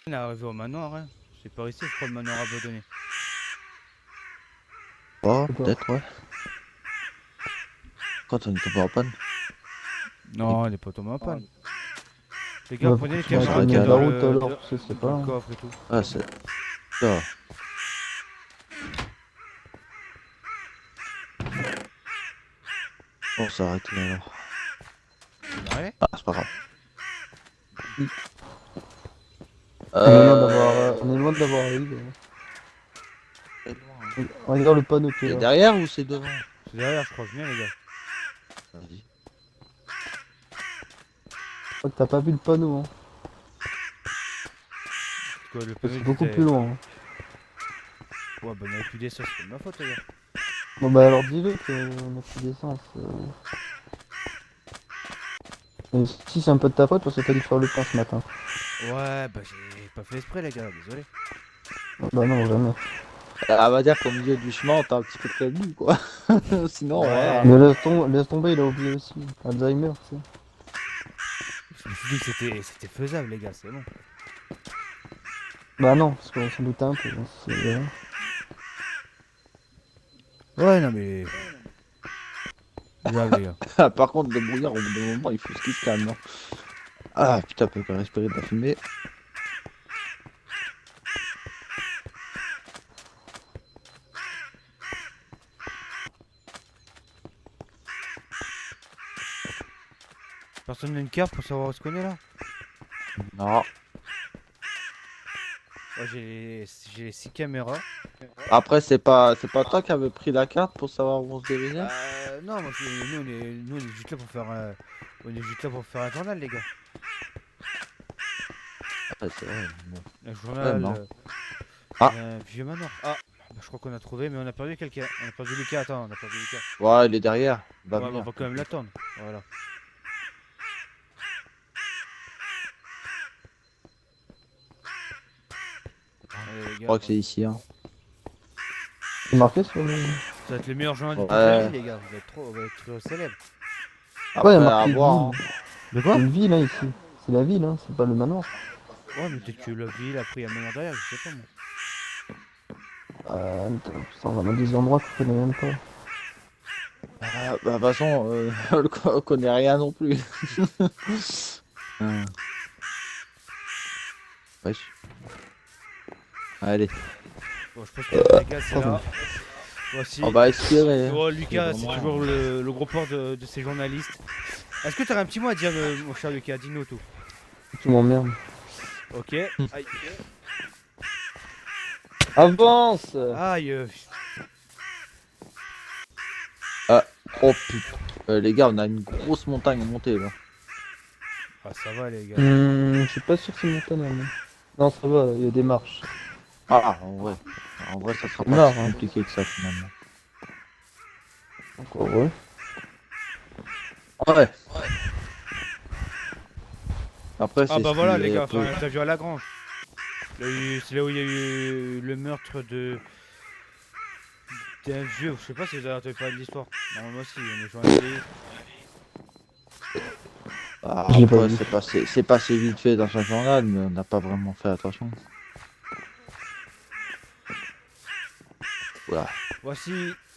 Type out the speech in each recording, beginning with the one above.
On est arrivé au manoir, hein. C'est par ici, je crois, le manoir abandonné. Oh, peut-être, ouais. Quand on est tombé en panne. Non, il est pas tombé en panne. Les gars, Ouais, prenez pourquoi les tu m'as caméras arrêté qu'il y a éloigné de la dans route le, alors? Je sais pas. dans le Hein. coffre et tout. Ah, c'est ça. On s'est arrêté alors. Ouais. Ah, c'est pas grave. On est loin d'avoir arrivé. C'est loin, hein. Regarde le panneau qui est C'est là. derrière ou c'est devant? C'est derrière, je crois. Venez, les gars. Vas-y. Je crois que t'as pas vu le panneau. Hein. Parce que le C'est panneau beaucoup était... plus loin. Hein. Ouais, bah on aurait pu descendre, c'est pas de ma faute, les gars. Bon bah alors dis-le qu'on a pris d'essence. Et si c'est un peu de ta faute parce que t'as dû faire le plein ce matin. Ouais, bah j'ai pas fait exprès, les gars, désolé. Bah non, jamais. Ah, va dire qu'au milieu du chemin, t'as un petit peu prévenu, quoi. Sinon, Ouais. voilà. Mais laisse tomber, il a oublié aussi. Alzheimer, tu sais. Je me suis dit que c'était faisable, les gars, c'est bon. Bah non, parce qu'on s'en doutait un peu. Hein, Ouais, non, mais... Grave, les gars. Ah, par contre, le brouillard, au bout d'un moment, il faut qu'il se calme. Hein. Ah, putain, peut pas respirer de la fumée. Personne n'a une carte pour savoir où se connaît, là? Non. Ouais, j'ai les 6 caméras. Après, c'est pas toi qui avais pris la carte pour savoir où on se dirigeait? Non, moi, nous, on est juste là pour faire on est juste là pour faire un journal, les gars. Ah, c'est vrai. Bon. Un Ouais, journal, non. Ah. un vieux manoir. Ah, bah, je crois qu'on a trouvé, mais on a perdu quelqu'un. On a perdu Lucas, attends, on a perdu Lucas. Ouais, il est derrière. Il va Ouais, mais on venir. va quand même l'attendre. Voilà. Allez, les Je gars, crois que c'est ici. Hein. C'est marqué sur le. ça va être le meilleur journal de toute Ouais. la ville, les gars. On va être célèbre. Ouais, il y Après, a à marqué voir. ville. Hein. De C'est une ville hein, ici. C'est la ville, hein, c'est pas le manoir. Ouais, mais peut-être que la ville, après, il y a le manoir derrière, je sais pas, moi. Putain, on va mettre des endroits qu'on connaît même pas. Ah, bah, de toute façon, on connaît rien non plus. Hum. Wesh. Allez, Bon, je pense que les gars, c'est là. Voici. on va espérer. Oh, Hein. Lucas, c'est vraiment- toujours le gros port de ces journalistes. Est-ce que tu aurais un petit mot à dire, mon cher Lucas? Dis-nous tout. Tu m'emmerdes. Ok. Aïe. Avance! Aïe. Oh putain. Les gars, on a une grosse montagne à monter là. Ah, ça va, les gars. Je suis pas sûr que c'est montagne. Moi. Non, ça va, il y a des marches. Ah, en vrai, ça sera pas Marre, si hein. compliqué que ça finalement. Encore, ouais. Ouais. Après, Ah, c'est bah ce voilà, qui les est gars, un peu- enfin, t'as vu à la grange. C'est là où il y a eu le meurtre d'un vieux. Je sais pas si vous avez entendu parler de l'histoire. Non, moi aussi, on est journalistes. Ah, Je l'ai pas après, vu. c'est passé vite fait dans un journal, mais on n'a pas vraiment fait attention. Voilà. Voici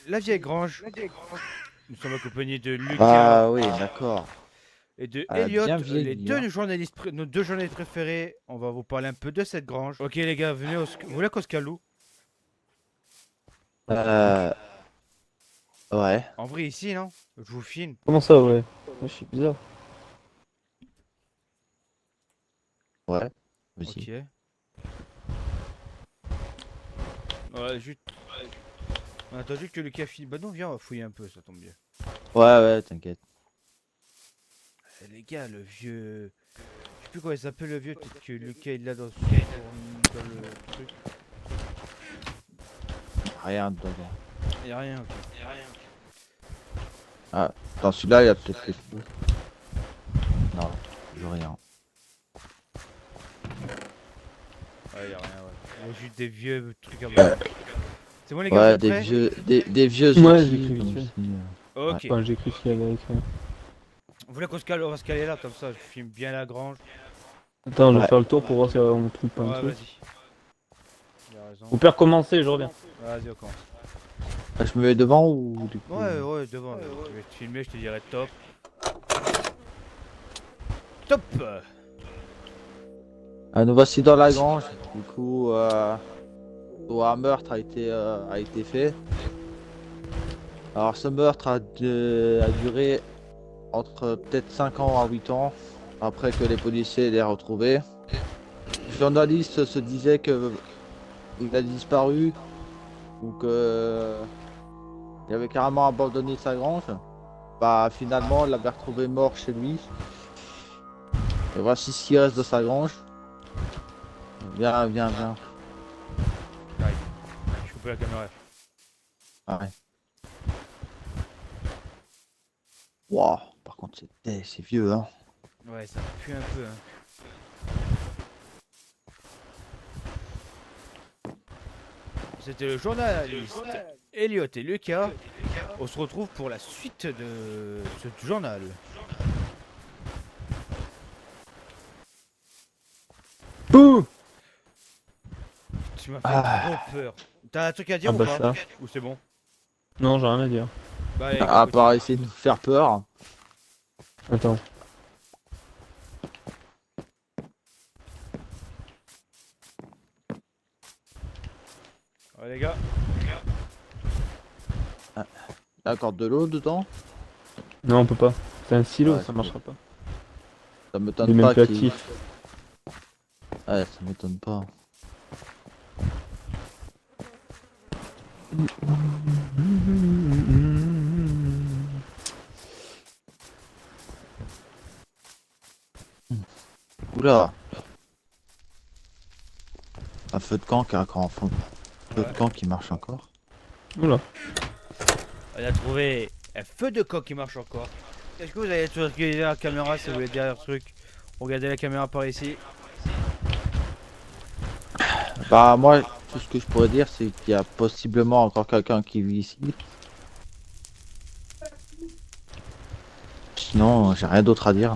la vieille grange. Nous sommes accompagnés de Lucas Ah oui, d'accord. et de Elle a Elliot, bien les vieilli, deux hein. journalistes, nos deux journalistes préférés. On va vous parler un peu de cette grange. Ok, les gars, venez vous voulez qu'on se caloue? Euh, ouais. En vrai, ici, non? Je vous filme. Comment ça, ouais? Je suis bizarre. Ouais. Aussi. Ok. Ouais, juste. On a attendu que Lucas file. Bah non, viens, on va fouiller un peu, ça tombe bien. Ouais, t'inquiète. Les gars, le vieux. Je sais plus comment il s'appelle le vieux, peut-être que Lucas il l'a dans le truc. Rien dedans. Y'a rien, ok. Dans celui-là, il y a peut-être quelque chose. Non, je veux rien. Ouais, y'a rien, ouais. Y'a juste des vieux trucs à voir. C'est bon, les gars, vous Ouais, êtes prêts? des vieux Ouais, outils, j'ai cru comme vite si, Ok. Enfin, j'ai cru qu'il y avait écrit. Vous voulez qu'on se cale? On va se caler là, comme ça, je filme bien la grange. Attends, je vais Ouais. faire le tour pour voir si on trouve pas un Ouais, truc. vas-y. Il a raison. Au pire, commencer, je reviens. Vas-y, on commence. Ah, je me mets devant ou du coup Ouais, devant. Je vais te filmer, je te dirai top. Top. Nous voici dans la grange. Du coup, un meurtre a été fait. Alors, ce meurtre a duré entre peut-être 5 ans à 8 ans après que les policiers l'aient retrouvé. Le journaliste se disait que il a disparu ou que il avait carrément abandonné sa grange. Bah, finalement, il l'avait retrouvé mort chez lui. Et voici ce qui reste de sa grange. Viens, viens, viens. J'arrive. Je coupe la caméra. Ah ouais. Wow. Par contre, c'est vieux, hein. Ouais, ça pue un peu. Hein. C'était le journaliste Elliot et Lucas. On se retrouve pour la suite de ce journal. Bouh. Tu m'as fait Ah. trop peur. T'as un truc à dire Ah ou bah pas? ça. Ou c'est bon? Non, j'ai rien à dire. Bah, allez, À continue. part essayer de nous faire peur. Attends. Ouais, les gars. Encore de l'eau dedans. Non, on peut pas. C'est un silo, Ouais, ça marchera pas. ça Il est m'étonne même pas plus qu'il. actif. Ouais, ça m'étonne pas. Oula. Un feu de camp qui a encore un feu de camp qui marche encore. Oula. On a trouvé un feu de camp qui marche encore. Est-ce que vous allez tout regarder la caméra si vous voulez dire un truc? Regardez la caméra par ici. Bah moi, tout ce que je pourrais dire, c'est qu'il y a possiblement encore quelqu'un qui vit ici. Sinon, j'ai rien d'autre à dire.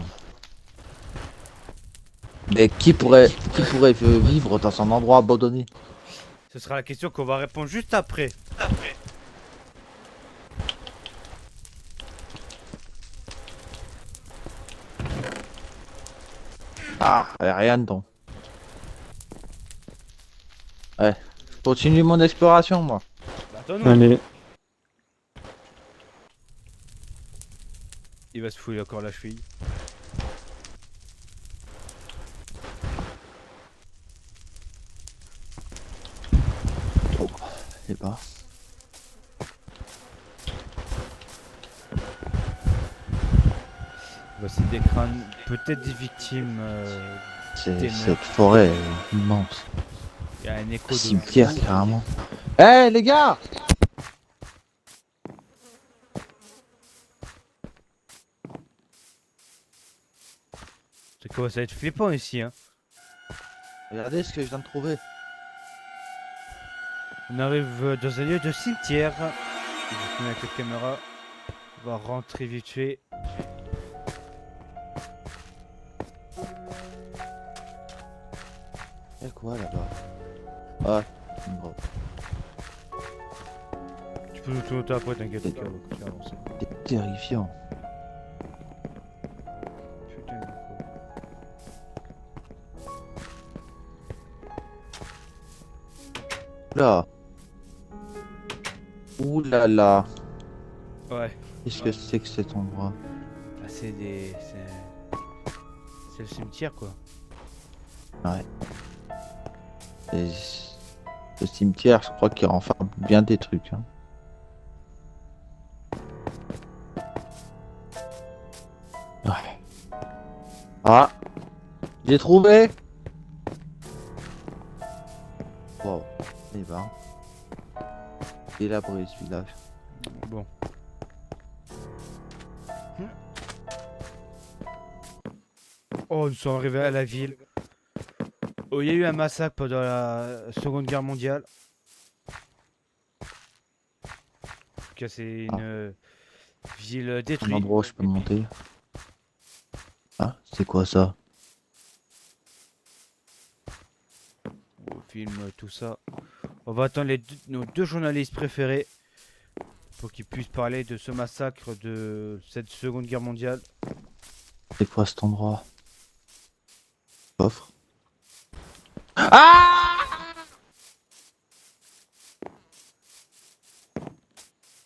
Mais qui pourrait vivre dans un endroit abandonné? Ce sera la question qu'on va répondre juste après. Ah, y a rien dedans. Ouais, je continue mon exploration, moi. Bah, attends-nous. Allez. Il va se fouiller encore la cheville. Je sais pas. Voici des crânes, peut-être des victimes. Des Cette meurtres. forêt est immense. Il y a un écho Un de cimetière, fou. carrément. Eh les gars! Ça commence à être flippant ici. Hein. Regardez ce que je viens de trouver. On arrive dans un lieu de cimetière. Je vais filmer avec la caméra. On va rentrer vite fait. Y'a quoi là-bas? Ah, une grotte. Tu peux nous tourner après, t'inquiète. Ok, on va continuer à avancer. C'est terrifiant. Putain, quoi. Là. Ouh là là. Ouais. Qu'est-ce que c'est que cet endroit? Ah, c'est des. C'est le cimetière quoi. Ouais. Et le cimetière, je crois qu'il renferme bien des trucs. Hein. Ouais. Ah, j'ai trouvé. Wow. Eh ben. Délabré ce village. Bon. Oh, nous sommes arrivés à la ville. Oh, il y a eu un massacre pendant la Seconde Guerre mondiale. En tout cas, c'est une ville Un détruite. endroit où je peux monter. Ah, c'est quoi ça? filme tout ça. On va attendre nos deux journalistes préférés pour qu'ils puissent parler de ce massacre de cette Seconde Guerre mondiale. C'est quoi cet endroit? Coffre. Ah!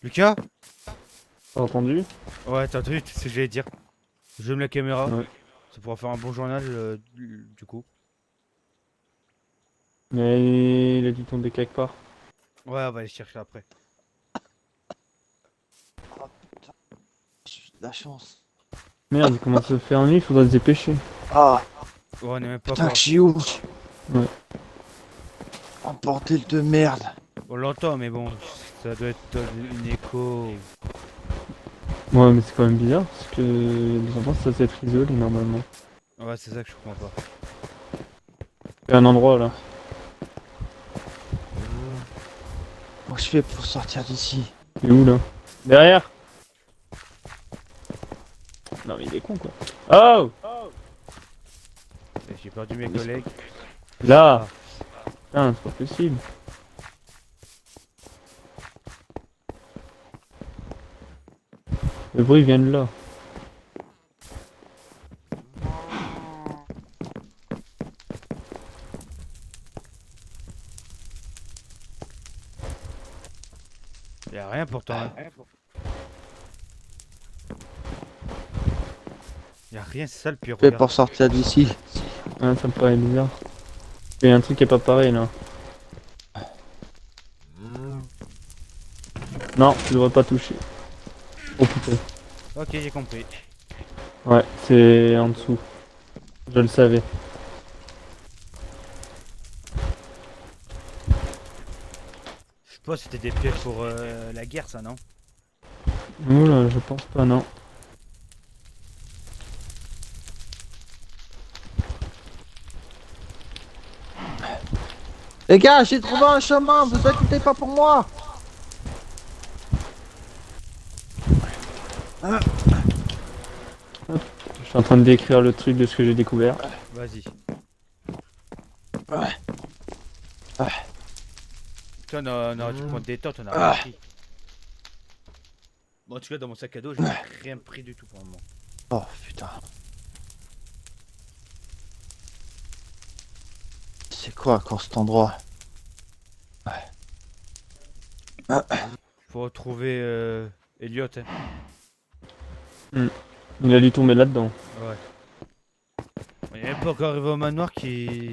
Lucas? T'as entendu? Ouais, t'as entendu ce que j'allais dire. Je mets la caméra. Ouais. Ça pourra faire un bon journal du coup. Mais il a dû tomber quelque part. Ouais, on va aller chercher après. J'ai eu de la chance. Merde, il commence à faire nuit, il faudra se dépêcher. Ah, Ouais, on est même pas putain, encore. je suis où? Ouais. Un bordel de merde. On l'entend, mais bon, ça doit être une écho. Ouais, mais c'est quand même bizarre, parce que les enfants, ça doit être isolé normalement. Ouais, c'est ça que je comprends pas. Il y a un endroit là. Comment je fais pour sortir d'ici? Il est où là? Derrière! Non mais il est con quoi. Oh! J'ai perdu mes collègues. Là! Putain, c'est pas possible. Le bruit vient de là. Y'a rien pourtant. Hein. Y'a rien, c'est ça le pire. Je fais Regarde. pour sortir d'ici. Ouais, ça me paraît bizarre. Il y a un truc qui est pas pareil là. Non, tu devrais pas toucher. Oh putain. Ok, j'ai compris. Ouais, c'est en dessous. Je le savais. Je sais pas si c'était des pièges pour la guerre, ça, non? Oula, je pense pas, non. Les gars, j'ai trouvé un chemin, vous inquiétez pas pour moi. Je suis en train de décrire le truc de ce que j'ai découvert. Vas-y. Ouais. Toi, on aurait dû prendre des tentes, on a rien pris. Bon, en tout cas, dans mon sac à dos, j'ai rien pris du tout pour le moment. Oh putain. C'est quoi encore cet endroit? Faut retrouver Elliot. Hein. Il a dû tomber là-dedans. Ouais. On est même pas encore arrivé au manoir qui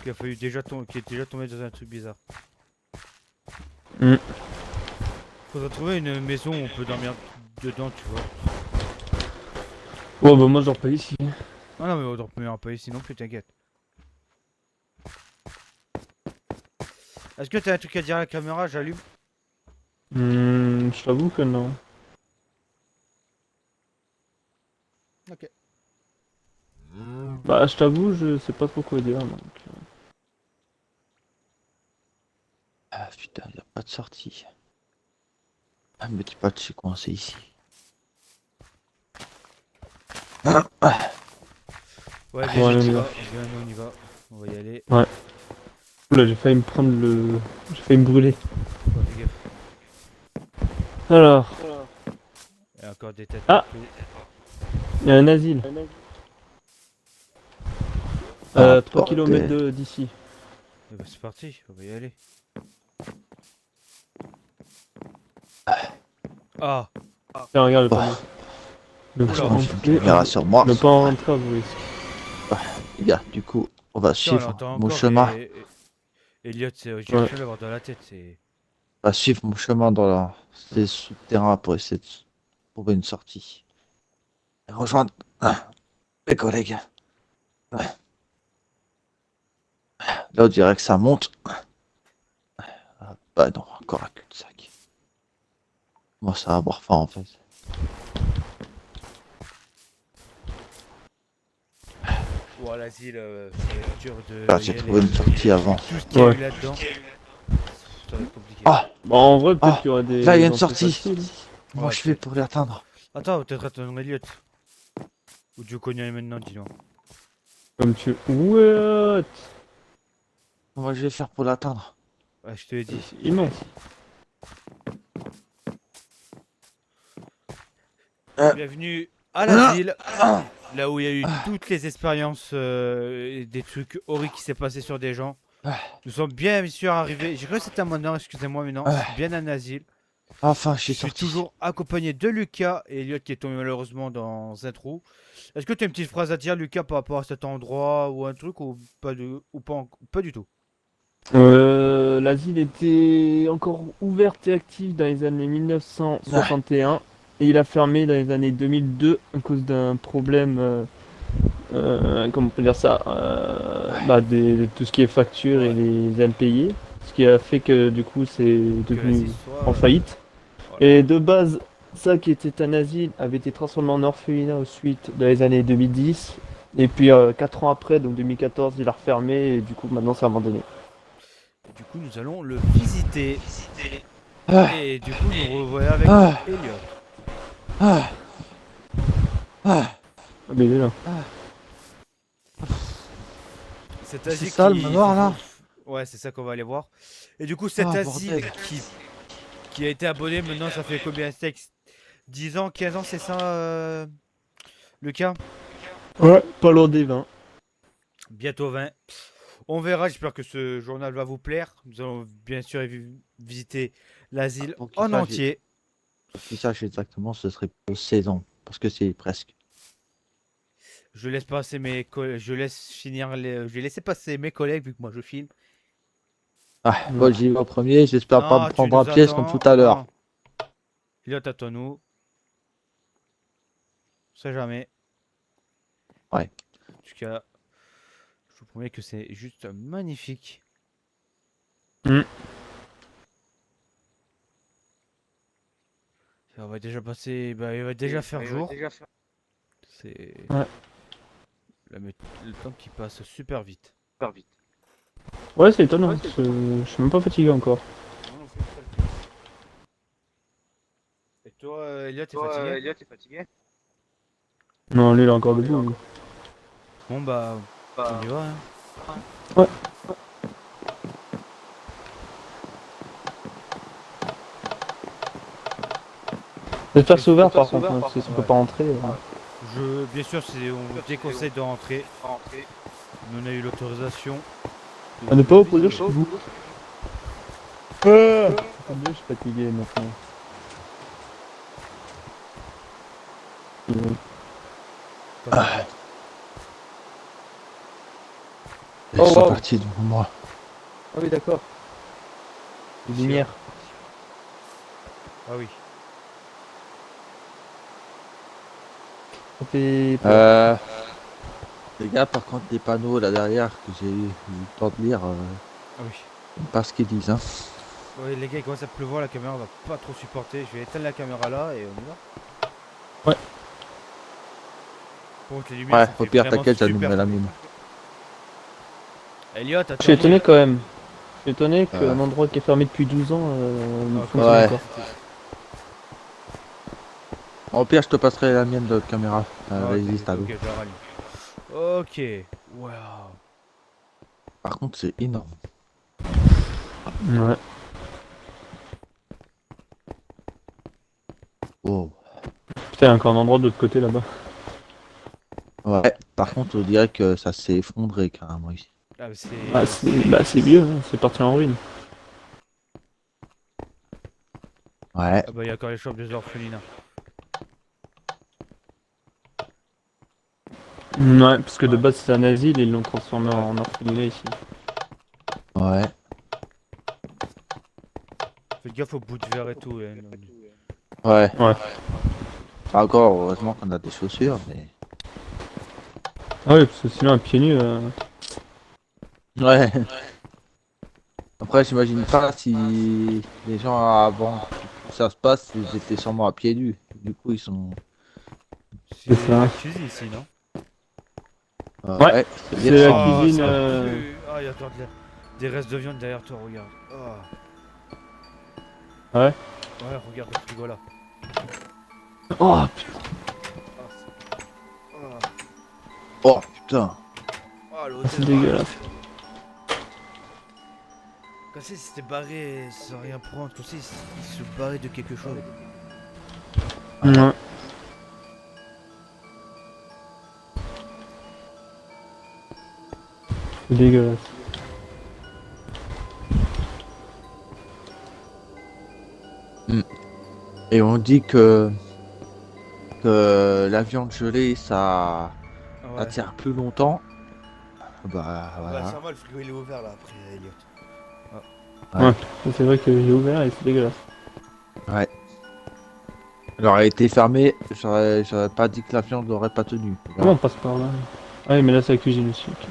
a fallu déjà qui est déjà tombé dans un truc bizarre. Hmm. Faudrait trouver une maison où on peut dormir dedans, tu vois. Ouais, bah moi je dors pas ici. Ah non, mais on dormira pas ici non plus, t'inquiète. Est-ce que t'as un truc à dire à la caméra? J'allume. Je t'avoue que non. Ok. Bah, je t'avoue, je sais pas trop quoi dire. Donc. Ah putain, y a pas de sortie. Ah, me dis pas que je suis coincé ici. Ouais, Bon, viens, allez, on on y y va. va. Viens, nous, on y va. On va y aller. Oula, j'ai failli me prendre le. J'ai failli me brûler. Ouais, fais gaffe. Alors, Il y a encore des têtes Ah. partout. il y a un asile. Ah, 3 bordel. km d'ici. Eh ben, c'est parti, on va y aller. Ah, Tiens, regarde le Bah. panneau. Ne Oula. pas J'ai une rentrer. caméra sur moi. Ne pas rentrer à vos risques. Les gars, du coup, on va tiens, on suivre l'entend mon encore. chemin. Elliot, j'ai Ouais. rien à l'avoir dans la tête. C'est. On va suivre mon chemin dans ces souterrains pour essayer de trouver une sortie. Et rejoindre mes collègues. Là, on dirait que ça monte. Ah, bah non, encore un cul-de-sac. Moi, ça va avoir faim en fait. Ouah, l'asile, ça va être dur de. Ah, j'ai y trouvé aller. une sortie avant. Tout ce qu'il y a Ouais. eu là-dedans, ça va être compliqué. Ah, Bon, en vrai, peut-être Ah, qu'il y aura des. là, il y a une entrées sortie. faciles. Comment Ouais, je fais pour l'atteindre? Attends, peut-être attendre Elliot. Ou Dieu connaît maintenant, dis donc. Comme tu. What? Comment je vais faire pour l'atteindre? Ouais, je te l'ai dit. C'est immense. Bienvenue à l'asile, là où il y a eu toutes les expériences, et des trucs horribles qui s'est passé sur des gens. Nous sommes bien sûr arrivés. J'ai cru que c'était un moment, excusez-moi, mais non, c'est bien un asile. Enfin, je Je suis suis sorti. toujours accompagné de Lucas et Elliot qui est tombé malheureusement dans un trou. Est-ce que tu as une petite phrase à dire, Lucas, par rapport à cet endroit ou un truc ou pas, pas du tout? L'asile était encore ouverte et active dans les années 1961 et il a fermé dans les années 2002 à cause d'un problème, comment on peut dire ça, de tout ce qui est facture et Ouais. les impayés, ce qui a fait que du coup c'est Que devenu l'asile soit. en faillite. Voilà. Et de base, ça qui était un asile avait été transformé en orphelinat au suite dans les années 2010. Et puis 4 ans après, donc 2014, il a refermé et du coup maintenant c'est abandonné. Et du coup, nous allons le visiter. Ah, Et du coup, nous revoilà avec ah, Elliot. ah, ah. Ah, mais il est là. Cet C'est asile ça, le qui. manoir, là? Ouais, c'est ça qu'on va aller voir. Et du coup, cet Ah, asile bordel. qui a été abonné, maintenant, ça fait combien? C'est 10 ans, 15 ans, c'est ça, Lucas? Ouais, pas loin des 20. Bientôt 20. On verra, j'espère que ce journal va vous plaire. Nous allons bien sûr visiter l'asile en entier. Pour qu'il sache exactement, ce serait pour 16 ans. Parce que c'est presque. Je laisse passer je laisse finir je vais laisser passer mes collègues vu que moi je filme. Ah, Ouais. bon, j'y vais au premier. J'espère pas me Non, tu prendre un nous piège comme tout attends. à l'heure. Non. Elliot, attends-nous. On sait jamais. Ouais. En tout cas, je vous promets que c'est juste magnifique. Mm. On va déjà passer. Bah, il va déjà faire jour. C'est. Ouais. Le temps qui passe super vite. Ouais, c'est étonnant, parce que je suis même pas fatigué encore. Et toi, Elliot, t'es fatigué? Non, lui il est encore debout. Lui. Bon, bah, on y va, hein. Ouais. J'espère que c'est ouvert par contre, hein, parce que si on peut Ouais. pas rentrer. Bien sûr, on vous déconseille de rentrer. Nous, on a eu l'autorisation. À ne pas opposer chez vous. Mieux, je suis fatigué maintenant. Ah. Ils Oh, sont wow. partis devant moi. Ah oui, d'accord. Les lumières. Ah oui. Ça fait peur. Les gars, par contre, les panneaux là derrière que j'ai eu le temps de lire, Ah oui. pas ce qu'ils disent. Hein. Ouais, les gars, il commence à pleuvoir, la caméra va pas trop supporter. Je vais éteindre la caméra là et on y va. Ouais. Bon, les lumières, Ouais, ça au fait pire, vraiment t'inquiète, super j'allumerai la flou. mine. Elliot, Je suis étonné attends-nous. quand même. Je suis étonné qu'un Ouais. endroit qui est fermé depuis 12 ans Ah, fonctionne Ouais. encore. Au pire, je te passerai la mienne de caméra. Ah, Elle existe à l'eau. ok, je la rallume. Ok. Wow. Par contre, c'est énorme. Ouais. Wow. Putain, il y a encore un endroit de l'autre côté là-bas. Ouais. Par contre, on dirait que ça s'est effondré carrément ici. Ah, c'est. Ah, c'est vieux, hein, c'est parti en ruine. Ouais. Ah bah, il y a encore les chambres des orphelinats. Ouais, parce que de base c'est un asile et ils l'ont transformé en orphelinat ici. Ouais. Faites gaffe aux bouts de verre et tout. Hein. Ouais. Ouais. Encore, heureusement qu'on a des chaussures, mais. Ah oui, parce que sinon un pied nu. Ouais. Après, j'imagine pas si les gens avant que ça se passe, ils étaient sûrement à pieds nus. Du coup, ils sont. C'est C'est ça. la cuisine ici, non? Ouais, Ouais, c'est bien c'est la ça. cuisine. Ça pue. Ah, il y a encore des restes de viande derrière toi, regarde. Ah. Ouais. Ouais, regarde le frigo là. Oh putain. Oh putain. Ah, C'est dégueulasse. Comme ça, il s'était barré sans rien prendre. Comme ça, il se barrait de quelque chose. Ouais. C'est dégueulasse. Et on dit que la viande gelée, ça Ouais. tient plus longtemps. Bah Bah, voilà. ça va, le frigo il est ouvert là après, Elliot. Ça, c'est vrai que j'ai ouvert et c'est dégueulasse. Ouais. Elle aurait été fermée, j'aurais pas dit que la viande n'aurait pas tenu. Comment on passe par là? Ah oui, mais là c'est la cuisine aussi. Ok.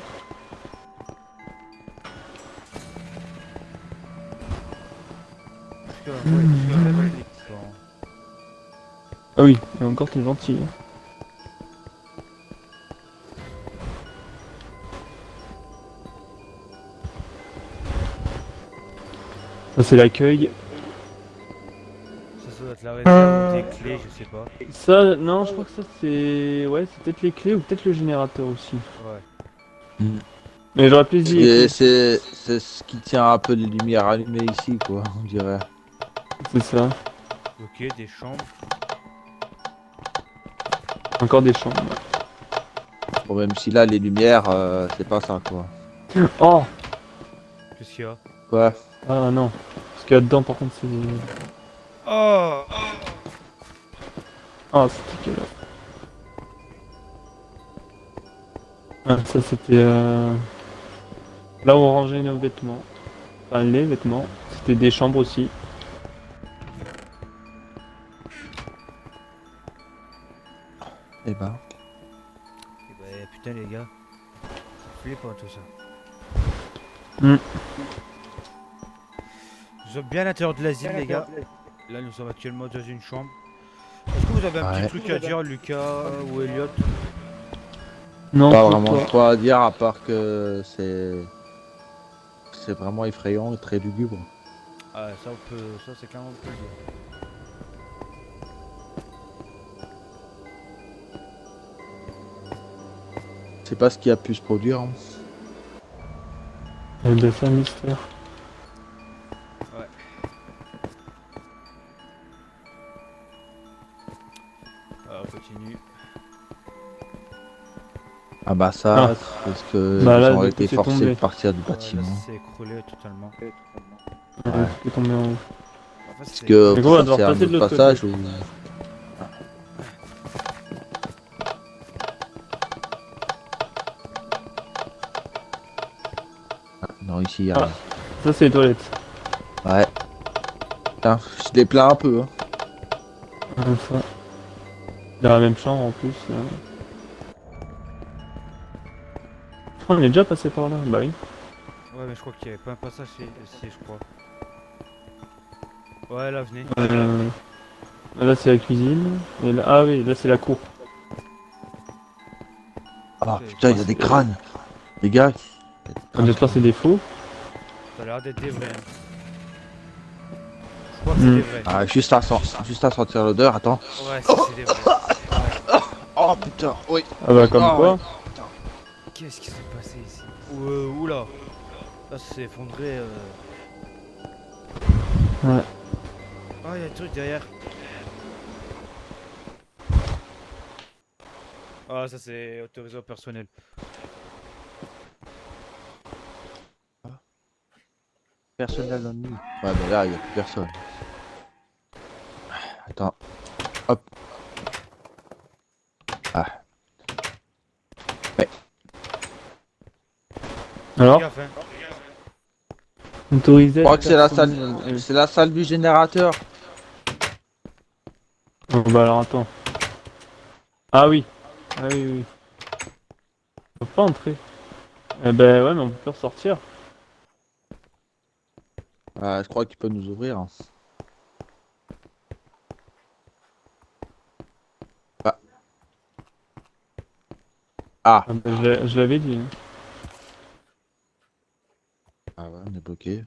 Parce que, ouais, Ah oui, et encore t'es gentil. Hein. Ça c'est l'accueil. ça doit être la réserve ou des clés, je sais pas. Ça, non, je crois que ça c'est... Ouais, c'est peut-être les clés ou peut-être le générateur aussi. Ouais. Mais j'aurais plus dit les clés. C'est ce qui tient un peu les lumières allumées ici, quoi, on dirait. C'est ça. Ok, des chambres. Encore des chambres. Bon, même si là, les lumières, c'est pas ça, quoi. Oh! Qu'est-ce qu'il y a? Ouais. Ah non. Parce qu'il y a dedans par contre c'est... Oh! Ah, c'était dégueulasse. Ah, ça c'était... Là où on rangeait nos vêtements. Enfin les vêtements. C'était des chambres aussi. Eh ben. Eh ben, putain, les gars. C'est flippant tout ça. Hmm. Nous sommes bien à l'intérieur de l'asile, les gars. Là, nous sommes actuellement dans une chambre. Est-ce que vous avez un Ouais. petit truc à dire, Lucas ou Elliot? Non, Pas je vraiment trouve pas. trop à dire, à part que c'est vraiment effrayant et très lugubre. Ah, ça, on peut. Ça, c'est clairement on peut le dire. Je sais pas ce qui a pu se produire. Hein. Eh ben, c'est un mystère. Alors, on continue. Ah bah ça, Ah. parce que Bah là, ils ont du été coup, c'est forcés tombé. de partir du Ouais, là, bâtiment. c'est écroulé totalement. Ouais. Tout est tombé en haut. Enfin, Parce c'est. que Mais gros, on va ça, devoir c'est un passer de autre l'autre passage côté. où... Ah, non, ici, il y a Ah. rien. Ça c'est les toilettes. Ouais. Putain, je les plains un peu. Hein. Ça. Dans la même chambre en plus. On est déjà passé par là. Bah oui. Ouais, mais je crois qu'il y avait pas un passage ici, je crois. Ouais, là, venez. Là c'est la cuisine. Et là... Ah oui, là c'est la cour. Ah C'est- putain, il y a des crânes. Les gars. J'espère que c'est des faux. Ça a l'air d'être des vrais. Hein. Je crois que c'est Hmm. des vrais. Ah, juste à sentir l'odeur, attends. Ouais, c'est des vrais. Ouais. Oh putain, oui. Ah bah comme Ah, quoi. ouais. Qu'est-ce qui s'est passé ici? Oula. Là, ça s'est effondré. Ouais. Oh, il y a un truc derrière. Ah, ça c'est autorisé au personnel. Personnel dans le nuit. Ouais, mais là, il y a plus personne. Attends. Hop. Ah. Alors, Fais gaffe, hein. autorisé. Je crois que c'est la salle du générateur. Oh, bah alors attends. Ah oui. Ah oui, oui. On peut pas entrer. Eh ben ouais, mais on peut plus ressortir. Je crois qu'il peut nous ouvrir. Hein. Ah. Ah. Ah bah, je l'avais dit. Hein. Ah ouais, on est bloqué.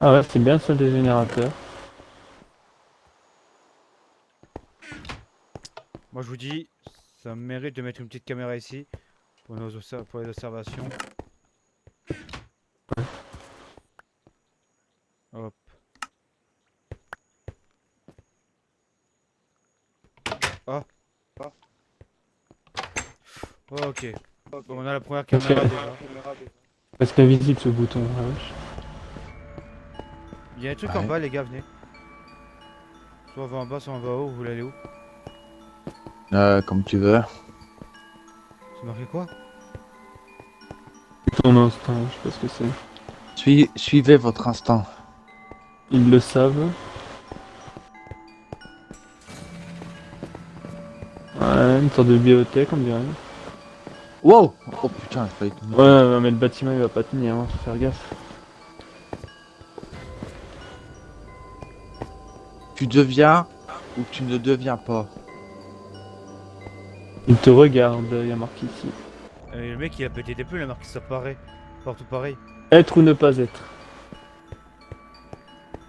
Ah ouais, c'est bien celle des générateurs. Moi je vous dis, ça mérite de mettre une petite caméra ici pour, pour les observations. Hop. Ah. Oh, ok. Bon, on a la première caméra déjà. Parce qu'il est invisible ce bouton, la vache. Il y a un truc en Ouais. bas, les gars, venez. Soit on va en bas, soit on va en haut. Vous voulez aller où? Comme tu veux. C'est marqué quoi? Ton instinct, je sais pas ce que c'est. Suivez votre instinct. Ils le savent. Ouais, une sorte de bibliothèque, on dirait. Wow! Oh putain, il fallait que... Ouais, mais le bâtiment il va pas tenir, hein, faut faire gaffe. Tu deviens ou tu ne deviens pas. Il te regarde, il y a marqué ici. Le mec il a pété des plombs, il a marqué ça pareil. Partout pareil. Être ou ne pas être.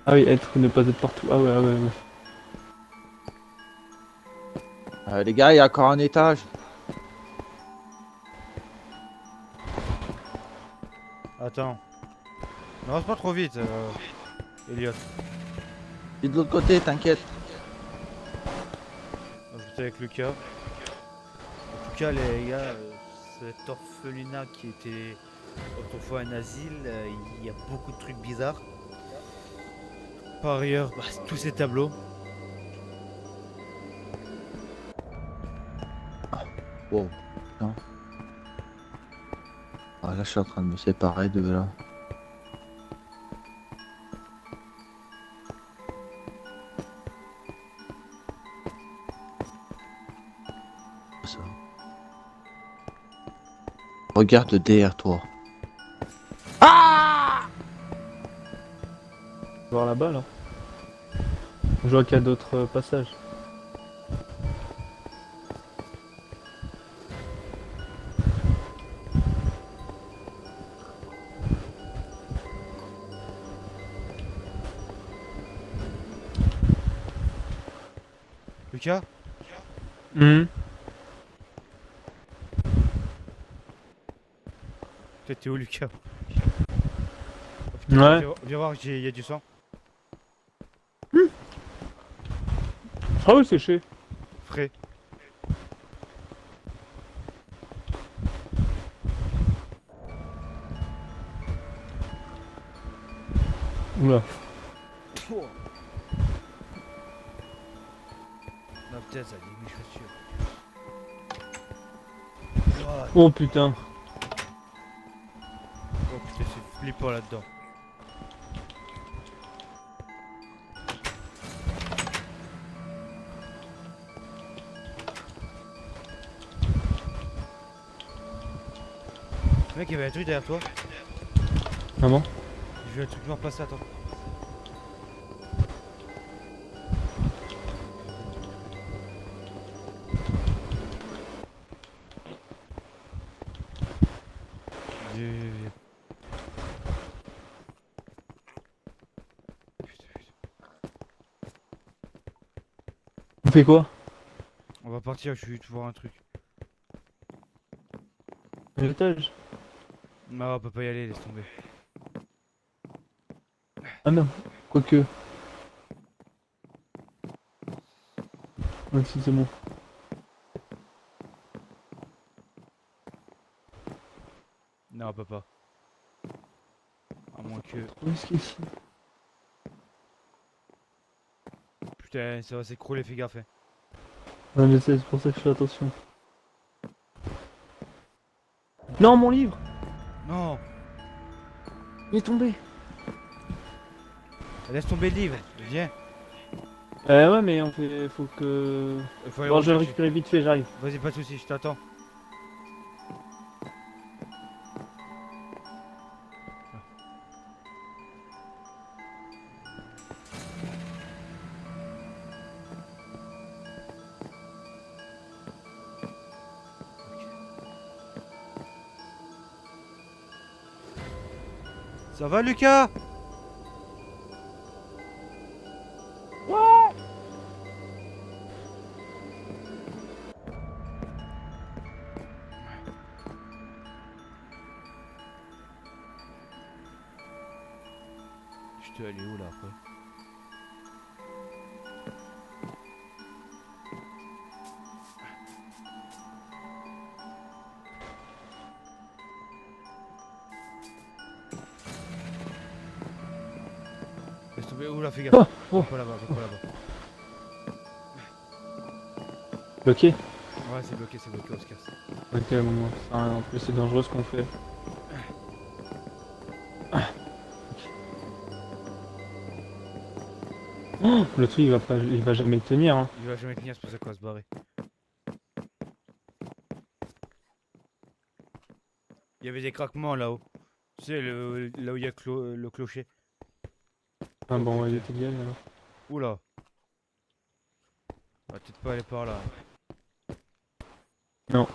Ah oui, être ou ne pas être partout. Ah ouais, ah ouais, ouais. Les gars, il y a encore un étage. Attends. N'avance pas trop vite, Elliot. Et de l'autre côté, t'inquiète. J'étais avec Lucas. En tout cas, les gars, cet orphelinat qui était autrefois un asile, il y a beaucoup de trucs bizarres. Par ailleurs, bah, tous ces tableaux. Wow. Non. Ah, là, je suis en train de me séparer de là. Ça. Regarde derrière toi. Voir là-bas là. Je vois qu'il y a d'autres passages. Lucas? T'es où, Lucas? Oh, putain, Ouais. viens voir, il y a du sang. Ah oui, séché. Frais. Oula. Non, putain, ça dit mes chaussures. Oh, Oh putain. oh putain, c'est flippant là-dedans. Mec, il y avait un truc derrière toi. Ah bon? J'ai vu un truc noir passer, attends. Viens. On fait quoi? On va partir, je suis juste voir un truc. À l'étage? Non, on peut pas y aller, laisse tomber. Ah non, quoique. Ouais, si c'est bon. Non, on peut pas. À moins que. Où est-ce qu'il est ici? Putain, ça va s'écrouler, fais gaffe. Hein. Ouais, je sais, c'est pour ça que je fais attention. Non, mon livre! Non, Il est tombé! laisse tomber le livre, viens. Ouais, mais on fait. Faut que. Il faut aller Bon, je vais le rechercher. récupérer vite fait, j'arrive. Vas-y, pas de soucis, je t'attends. Ça va, Lucas? Putain, elle est où là après? Laisse tomber, oula, fais gaffe. Oh, oh. Va pas là-bas, va pas là-bas. Bloqué. Ouais, c'est bloqué, Oscar. Ok, bon, ça, en plus c'est dangereux ce qu'on fait. Oh, le truc il va jamais tenir. Hein. Il va jamais tenir, c'est pour ça qu'on va se barrer. Il y avait des craquements là-haut. Tu sais, là où il y a le clocher. Ah bon, putain. ouais, il était bien alors. Oula. On va peut-être pas aller par là. Non.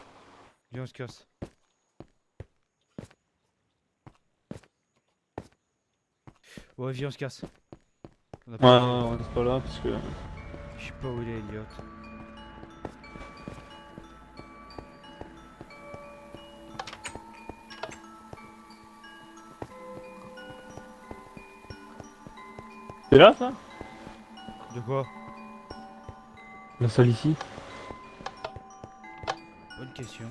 Viens, on se casse. Ouais, viens, on se casse. On a Ouais, pas on reste pas là parce que. Je sais pas où il est, Elliot. C'est là ça? De quoi? La salle ici. Bonne question.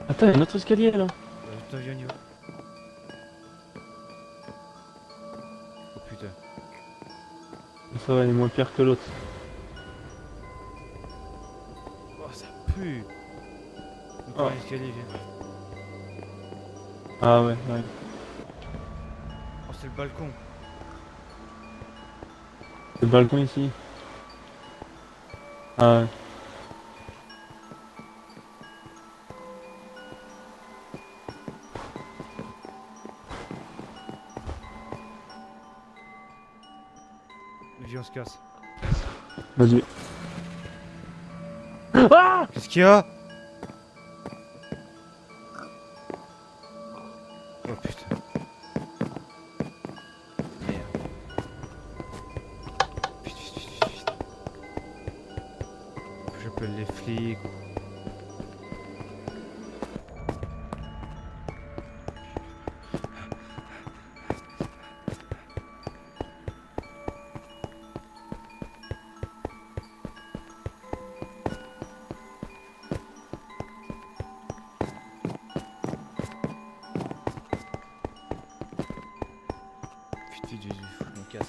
Attends, il y a un autre escalier là. Attends, viens, on y va. Oh putain. Ça va, il est moins pire que l'autre. Oh, ça pue. Donc, Oh. l'escalier, viens. Ah ouais, ouais. Oh, c'est le balcon. C'est le balcon ici. Ah ouais. Viens, on se casse. Vas-y. Ah! Qu'est-ce qu'il y a? Oh putain. Merde. Vite, vite, vite, vite. J'appelle les flics. Vite, vite, vite, faut que je me casse.